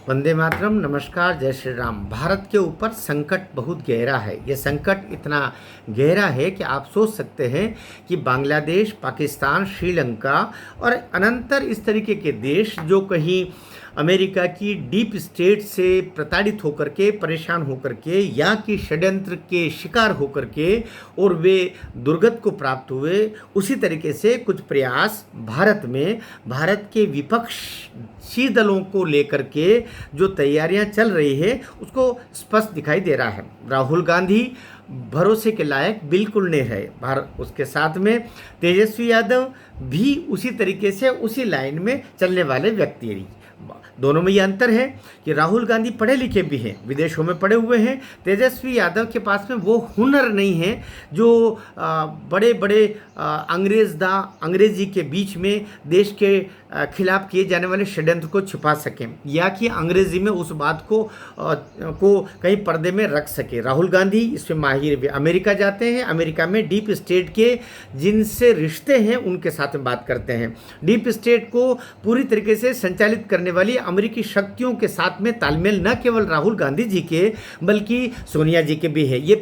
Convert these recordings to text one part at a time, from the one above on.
वंदे मातरम। नमस्कार, जय श्री राम। भारत के ऊपर संकट बहुत गहरा है। ये संकट इतना गहरा है कि आप सोच सकते हैं कि बांग्लादेश, पाकिस्तान, श्रीलंका और अनंतर इस तरीके के देश जो कहीं अमेरिका की डीप स्टेट से प्रताड़ित होकर के, परेशान होकर के, यहाँ की षड्यंत्र के शिकार होकर के और वे दुर्गत को प्राप्त हुए, उसी तरीके से कुछ प्रयास भारत में भारत के विपक्षी दलों को लेकर के जो तैयारियां चल रही है उसको स्पष्ट दिखाई दे रहा है। राहुल गांधी भरोसे के लायक बिल्कुल नहीं है। भारत उसके साथ में तेजस्वी यादव भी उसी तरीके से उसी लाइन में चलने वाले व्यक्ति हैं। दोनों में ये अंतर है कि राहुल गांधी पढ़े लिखे भी हैं, विदेशों में पढ़े हुए हैं। तेजस्वी यादव के पास में वो हुनर नहीं है जो बड़े बड़े अंग्रेजी के बीच में देश के खिलाफ किए जाने वाले षड्यंत्र को छिपा सकें या कि अंग्रेजी में उस बात को कहीं पर्दे में रख सके। राहुल गांधी इसमें माहिर भी। अमेरिका जाते हैं, अमेरिका में डीप स्टेट के जिनसे रिश्ते हैं उनके साथ में बात करते हैं। डीप स्टेट को पूरी तरीके से संचालित करने वाली अमेरिकी शक्तियों के साथ में तालमेल न केवल राहुल गांधी जी के बल्कि सोनिया जी के भी है। ये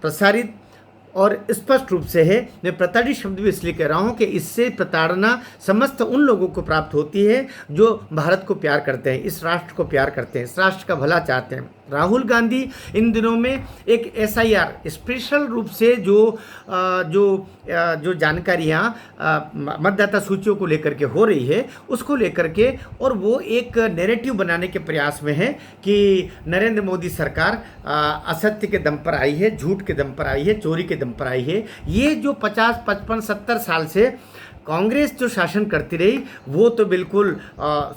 प्रसारित और स्पष्ट रूप से है। मैं प्रताड़ित शब्द भी इसलिए कह रहा हूँ कि इससे प्रताड़ना समस्त उन लोगों को प्राप्त होती है जो भारत को प्यार करते हैं, इस राष्ट्र को प्यार करते हैं, इस राष्ट्र का भला चाहते हैं। राहुल गांधी इन दिनों में एक SIR स्पेशल रूप से जो जानकारियाँ मतदाता सूचियों को लेकर के हो रही है उसको लेकर के, और वो एक नैरेटिव बनाने के प्रयास में है कि नरेंद्र मोदी सरकार असत्य के दम पर आई है, झूठ के दम पर आई है, चोरी के दम पर आई है। ये जो 50, 55, 70 साल से कांग्रेस जो शासन करती रही वो तो बिल्कुल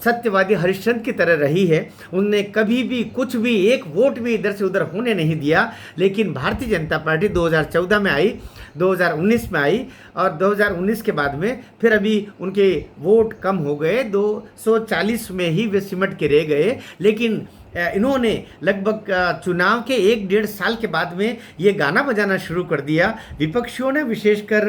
सत्यवादी हरिश्चंद्र की तरह रही है। उनने कभी भी कुछ भी एक वोट भी इधर से उधर होने नहीं दिया। लेकिन भारतीय जनता पार्टी 2014 में आई, 2019 में आई और 2019 के बाद में फिर अभी उनके वोट कम हो गए, 240 में ही वे सिमट के रह गए। लेकिन इन्होंने लगभग चुनाव के 1-1.5 साल के बाद में ये गाना बजाना शुरू कर दिया विपक्षियों ने, विशेषकर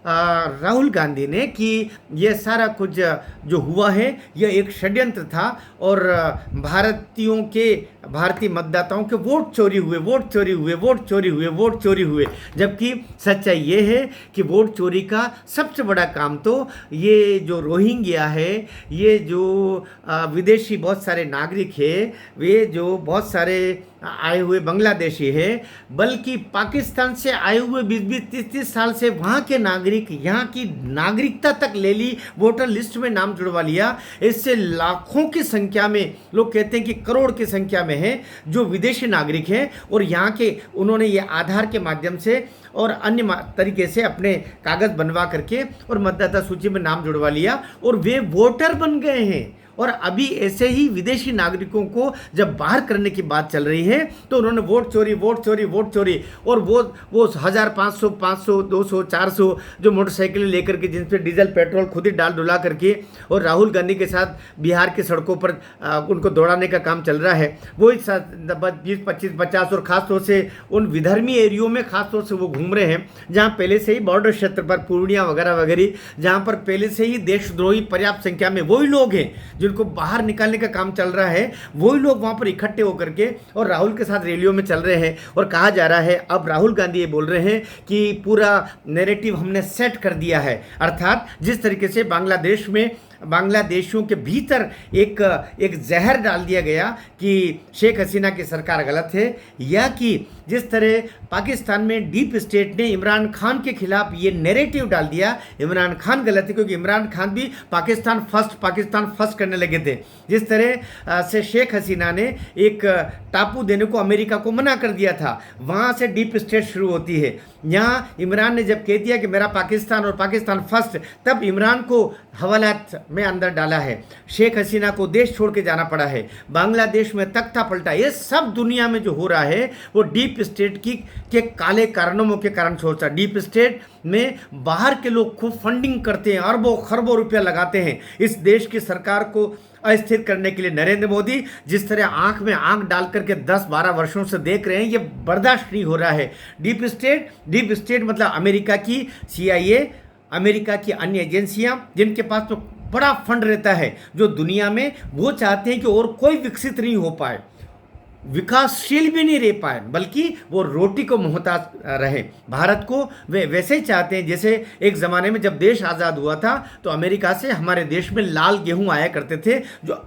राहुल गांधी ने, कि ये सारा कुछ जो हुआ है यह एक षड्यंत्र था और भारतीय मतदाताओं के वोट चोरी हुए। जबकि सच्चाई ये है कि वोट चोरी का सबसे बड़ा काम तो ये जो रोहिंग्या है, ये जो विदेशी बहुत सारे नागरिक है, वे जो बहुत सारे आए हुए बांग्लादेशी है, बल्कि पाकिस्तान से आए हुए 20-20, 30-30 साल से वहाँ के नागरिक यहाँ की नागरिकता तक ले ली, वोटर लिस्ट में नाम जुड़वा लिया। इससे लाखों की संख्या में, लोग कहते हैं कि करोड़ की संख्या में है जो विदेशी नागरिक हैं और यहाँ के उन्होंने ये आधार के माध्यम से और अन्य तरीके से अपने कागज़ बनवा करके और मतदाता सूची में नाम जुड़वा लिया और वे वोटर बन गए हैं। और अभी ऐसे ही विदेशी नागरिकों को जब बाहर करने की बात चल रही है तो उन्होंने वोट चोरी और वो 1500, 500, 200, 400 जो मोटरसाइकिलें लेकर के, जिन पे डीजल पेट्रोल खुद ही डाल डुला करके और राहुल गांधी के साथ बिहार की सड़कों पर उनको दौड़ाने का काम चल रहा है। वो 20, 25, 50 और ख़ासतौर से उन विधर्मी एरियो में ख़ासतौर से वो घूम रहे हैं जहाँ पहले से ही बॉर्डर क्षेत्र पर पूर्णिया वगैरह जहाँ पर पहले से ही देशद्रोही पर्याप्त संख्या में वही लोग हैं जिनको बाहर निकालने का काम चल रहा है, वही लोग वहां पर इकट्ठे होकर के और राहुल के साथ रैलियों में चल रहे हैं। और कहा जा रहा है, अब राहुल गांधी ये बोल रहे हैं कि पूरा नैरेटिव हमने सेट कर दिया है। अर्थात जिस तरीके से बांग्लादेशियों के भीतर एक जहर डाल दिया गया कि शेख हसीना की सरकार गलत है, या कि जिस तरह पाकिस्तान में डीप स्टेट ने इमरान खान के खिलाफ ये नैरेटिव डाल दिया इमरान खान गलत है, क्योंकि इमरान खान भी पाकिस्तान फर्स्ट करने लगे थे। जिस तरह से शेख हसीना ने एक टापू देने को अमेरिका को मना कर दिया था, वहाँ से डीप स्टेट शुरू होती है। यहाँ इमरान ने जब कह दिया कि मेरा पाकिस्तान और पाकिस्तान फर्स्ट, तब इमरान को हवालात में अंदर डाला है, शेख हसीना को देश छोड़ के जाना पड़ा है, बांग्लादेश में तख्ता पलटा। ये सब दुनिया में जो हो रहा है वो डीप स्टेट के काले कारनामों के कारण सोचा। डीप स्टेट में बाहर के लोग खूब फंडिंग करते हैं, अरबों खरबों रुपया लगाते हैं इस देश की सरकार को अस्थिर करने के लिए। नरेंद्र मोदी जिस तरह आंख में आंख डाल करके 10-12 वर्षों से देख रहे हैं, ये बर्दाश्त नहीं हो रहा है। डीप स्टेट मतलब अमेरिका की CIA, अमेरिका की अन्य एजेंसियां जिनके पास तो बड़ा फंड रहता है जो दुनिया में वो चाहते हैं कि और कोई विकसित नहीं हो पाए, विकासशील भी नहीं रह पाए, बल्कि वो रोटी को मोहताज रहे। भारत को वे वैसे ही चाहते हैं जैसे एक ज़माने में जब देश आज़ाद हुआ था तो अमेरिका से हमारे देश में लाल गेहूं आया करते थे,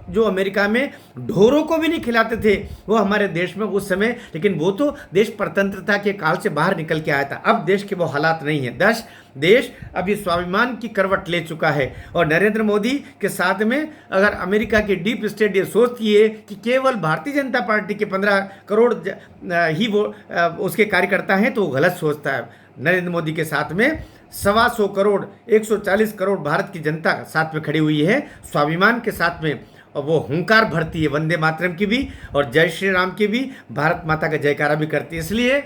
जो अमेरिका में ढोरों को भी नहीं खिलाते थे वो हमारे देश में उस समय, लेकिन वो तो देश स्वतंत्रता के काल से बाहर निकल के आया था। अब देश के वो हालात नहीं है। देश अभी स्वाभिमान की करवट ले चुका है और नरेंद्र मोदी के साथ में अगर अमेरिका की डीप स्टेट ये सोचती है कि केवल भारतीय जनता पार्टी के 15 करोड़ ही वो उसके कार्यकर्ता हैं तो वो गलत सोचता है। नरेंद्र मोदी के साथ में 125 करोड़ 140 करोड़ भारत की जनता साथ में खड़ी हुई है, स्वाभिमान के साथ में, और वो हुंकार भरती है वंदे मातरम की भी और जय श्री राम की भी, भारत माता का जयकारा भी करती है। इसलिए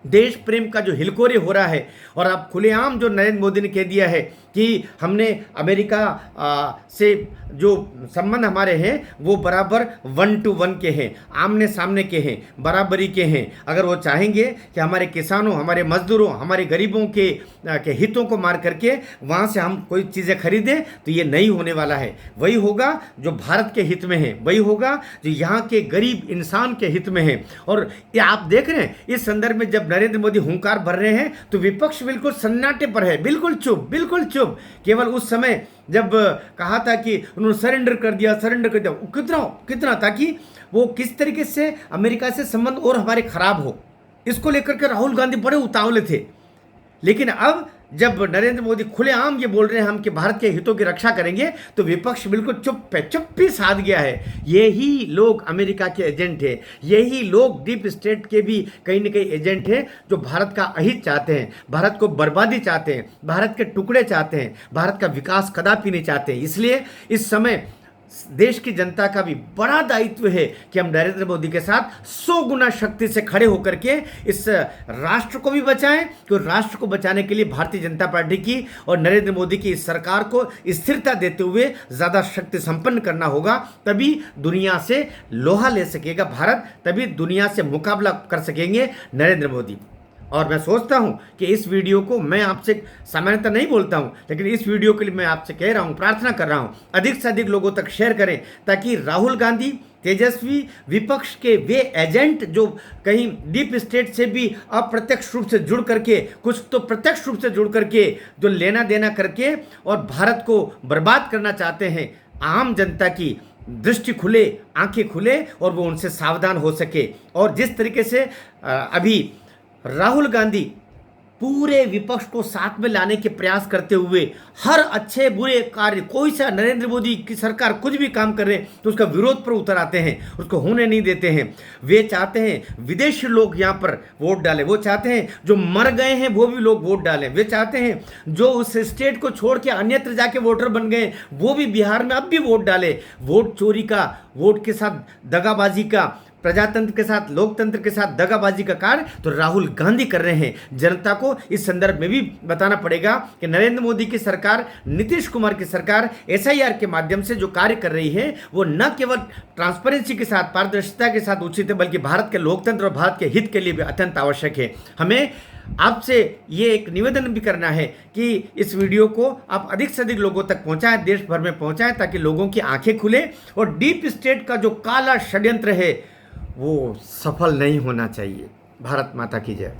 देश प्रेम का जो हिलकोरे हो रहा है और अब खुलेआम जो नरेंद्र मोदी ने कह दिया है कि हमने अमेरिका से जो संबंध हमारे हैं वो बराबर 1 to 1 के हैं, आमने सामने के हैं, बराबरी के हैं। अगर वो चाहेंगे कि हमारे किसानों, हमारे मजदूरों, हमारे गरीबों के हितों को मार करके वहाँ से हम कोई चीज़ें खरीदें तो ये नहीं होने वाला है। वही होगा जो भारत के हित में है, वही होगा जो यहाँ के गरीब इंसान के हित में है। और ये आप देख रहे हैं इस संदर्भ में जब नरेंद्र मोदी हुंकार भर रहे हैं तो विपक्ष बिल्कुल सन्नाटे पर है, बिल्कुल चुप। केवल उस समय जब कहा था कि उन्होंने सरेंडर कर दिया, कितना ताकि वो किस तरीके से अमेरिका से संबंध और हमारे खराब हो, इसको लेकर के राहुल गांधी बड़े उतावले थे। लेकिन अब जब नरेंद्र मोदी खुलेआम ये बोल रहे हैं हम कि भारत के हितों की रक्षा करेंगे तो विपक्ष बिल्कुल चुप्पी साध गया है। यही लोग अमेरिका के एजेंट हैं, यही लोग डीप स्टेट के भी कहीं न कहीं एजेंट हैं जो भारत का अहित चाहते हैं, भारत को बर्बादी चाहते हैं, भारत के टुकड़े चाहते हैं, भारत का विकास कदापि नहीं चाहते। इसलिए इस समय देश की जनता का भी बड़ा दायित्व है कि हम नरेंद्र मोदी के साथ 100 गुना शक्ति से खड़े होकर के इस राष्ट्र को भी बचाएं। तो राष्ट्र को बचाने के लिए भारतीय जनता पार्टी की और नरेंद्र मोदी की इस सरकार को स्थिरता देते हुए ज़्यादा शक्ति संपन्न करना होगा, तभी दुनिया से लोहा ले सकेगा भारत, तभी दुनिया से मुकाबला कर सकेंगे नरेंद्र मोदी। और मैं सोचता हूं कि इस वीडियो को मैं आपसे सामान्यतः नहीं बोलता हूं, लेकिन इस वीडियो के लिए मैं आपसे कह रहा हूं, प्रार्थना कर रहा हूं, अधिक से अधिक लोगों तक शेयर करें ताकि राहुल गांधी, तेजस्वी, विपक्ष के वे एजेंट जो कहीं डीप स्टेट से भी अप्रत्यक्ष रूप से जुड़ करके, कुछ तो प्रत्यक्ष रूप से जुड़ करके जो लेना देना करके और भारत को बर्बाद करना चाहते हैं, आम जनता की दृष्टि खुले, आंखें खुले और वो उनसे सावधान हो सके। और जिस तरीके से अभी राहुल गांधी पूरे विपक्ष को साथ में लाने के प्रयास करते हुए हर अच्छे बुरे कार्य, कोई सा नरेंद्र मोदी की सरकार कुछ भी काम कर रहे हैं तो उसका विरोध पर उतर आते हैं, उसको होने नहीं देते हैं। वे चाहते हैं विदेशी लोग यहाँ पर वोट डालें, वो चाहते हैं जो मर गए हैं वो भी लोग वोट डालें, वे चाहते हैं जो उस स्टेट को छोड़ के अन्यत्र जाके वोटर बन गए वो भी बिहार में अब भी वोट डालें। वोट चोरी का, वोट के साथ दगाबाजी का, प्रजातंत्र के साथ, लोकतंत्र के साथ दगाबाजी का कार्य तो राहुल गांधी कर रहे हैं। जनता को इस संदर्भ में भी बताना पड़ेगा कि नरेंद्र मोदी की सरकार, नीतीश कुमार की सरकार SIR के माध्यम से जो कार्य कर रही है वो न केवल ट्रांसपेरेंसी के साथ, पारदर्शिता के साथ उचित है, बल्कि भारत के लोकतंत्र और भारत के हित के लिए भी अत्यंत आवश्यक है। हमें आपसे ये एक निवेदन भी करना है कि इस वीडियो को आप अधिक से अधिक लोगों तक पहुंचाएं, देश भर में पहुंचाएं, ताकि लोगों की आंखें खुले और डीप स्टेट का जो काला षड्यंत्र है वो सफल नहीं होना चाहिए। भारत माता की जय।